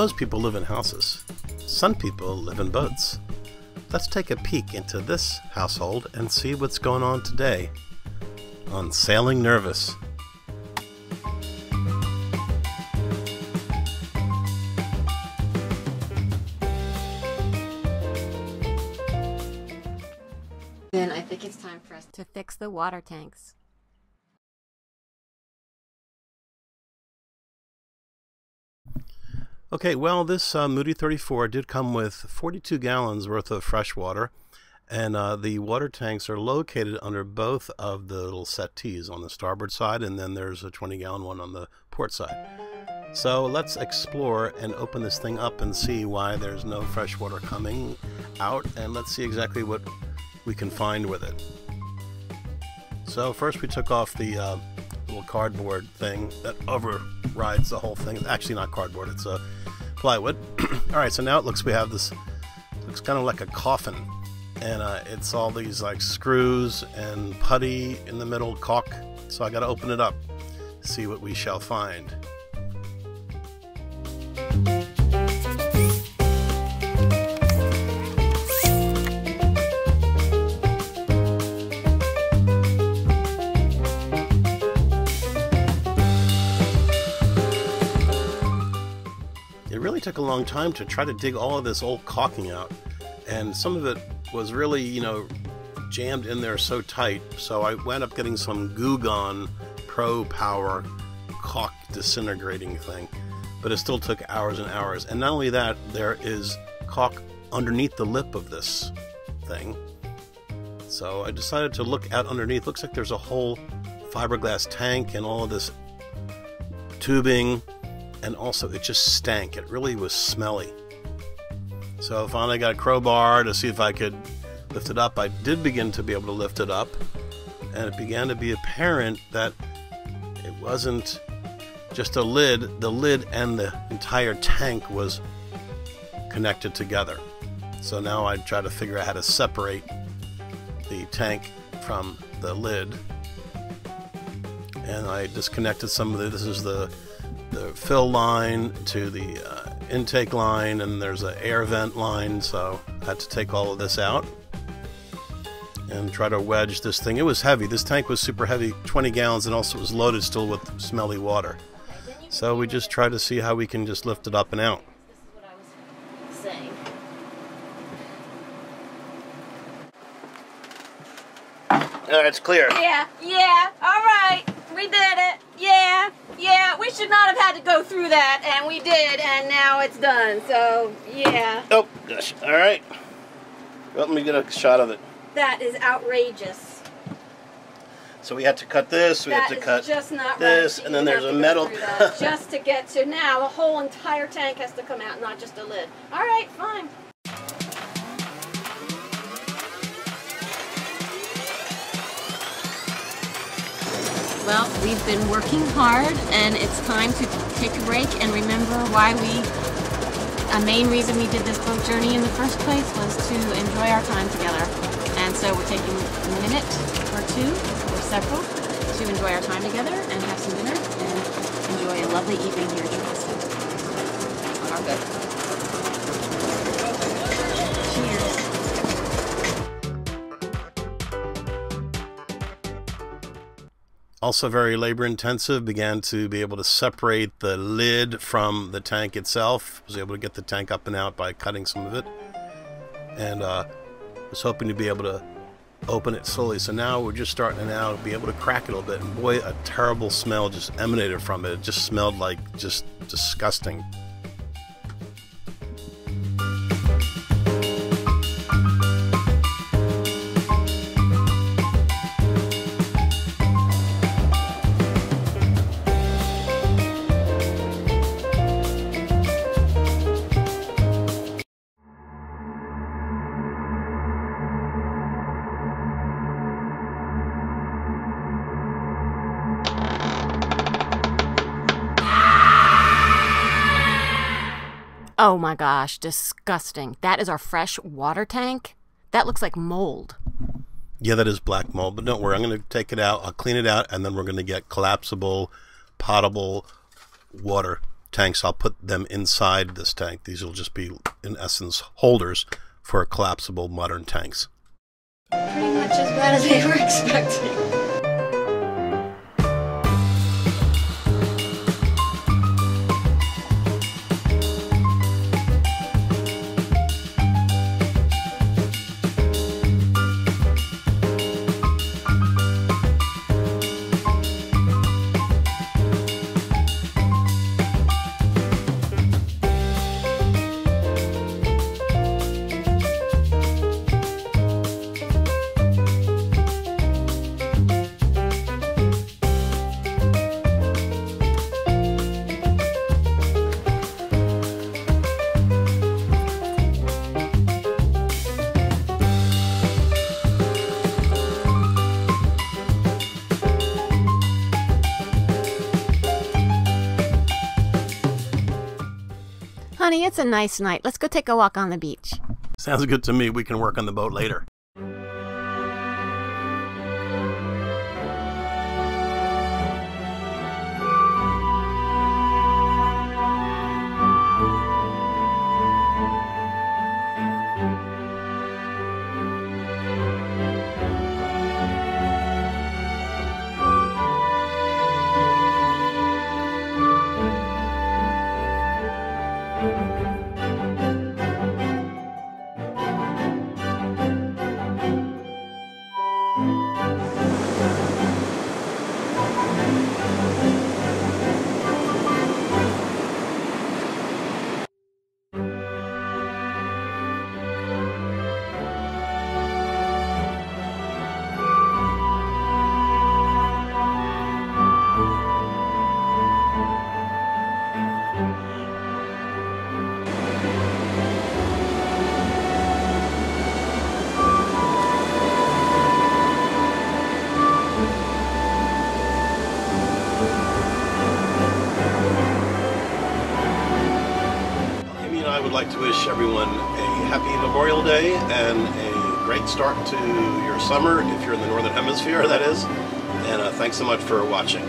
Most people live in houses. Some people live in boats. Let's take a peek into this household and see what's going on today on Sailing Nervous. Then I think it's time for us to fix the water tanks. Okay, well, this Moody 34 did come with 42 gallons worth of fresh water, and the water tanks are located under both of the little settees on the starboard side, and then there's a 20-gallon one on the port side. So let's explore and open this thing up and see why there's no fresh water coming out, and let's see exactly what we can find with it. So first we took off the little cardboard thing that overrides the whole thing. It's actually not cardboard, it's a plywood. Alright, so now it looks, we have this, looks kind of like a coffin, and it's all these like screws and putty in the middle, caulk. So I got to open it up, see what we shall find. It really took a long time to try to dig all of this old caulking out, and some of it was really, you know, jammed in there so tight, so I wound up getting some Goo Gone Pro Power caulk disintegrating thing, but it still took hours and hours. And not only that, there is caulk underneath the lip of this thing, so I decided to look out underneath. Looks like there's a whole fiberglass tank and all of this tubing. And also it just stank. It really was smelly. So I finally got a crowbar to see if I could lift it up. I did begin to be able to lift it up, and it began to be apparent that it wasn't just a lid. The lid and the entire tank was connected together. So now I try to figure out how to separate the tank from the lid. And I disconnected some of this is the fill line to the intake line, and there's an air vent line, so I had to take all of this out and try to wedge this thing. It was heavy. This tank was super heavy, 20 gallons, and also it was loaded still with smelly water. So we just try to see how we can just lift it up and out. This is what I was saying. It's clear. Yeah, all right. We did it. Yeah, we should not have had to go through that, and we did, and now it's done, so, yeah. Oh, gosh. All right. Well, let me get a shot of it. That is outrageous. So we had to cut this, we had to cut this, and then there's a metal... just to get to now, the whole entire tank has to come out, not just a lid. All right, fine. Well, we've been working hard, and it's time to take a break and remember why a main reason we did this boat journey in the first place was to enjoy our time together. And so we're taking a minute or two, or several, to enjoy our time together and have some dinner and enjoy a lovely evening here in Charleston. All good. Cheers. Also very labor intensive, began to be able to separate the lid from the tank itself. Was able to get the tank up and out by cutting some of it, and was hoping to be able to open it slowly. So now we're just starting to now be able to crack it a little bit, and boy, a terrible smell just emanated from it. It just smelled like just disgusting. Oh my gosh, disgusting. That is our fresh water tank. That looks like mold. Yeah, that is black mold, but don't worry, I'm going to take it out, I'll clean it out, and then we're going to get collapsible, potable water tanks, I'll put them inside this tank. These will just be, in essence, holders for collapsible modern tanks. Pretty much as bad as they were expecting. Honey, it's a nice night. Let's go take a walk on the beach. Sounds good to me. We can work on the boat later. I would like to wish everyone a happy Memorial Day and a great start to your summer, if you're in the Northern Hemisphere, that is. And thanks so much for watching.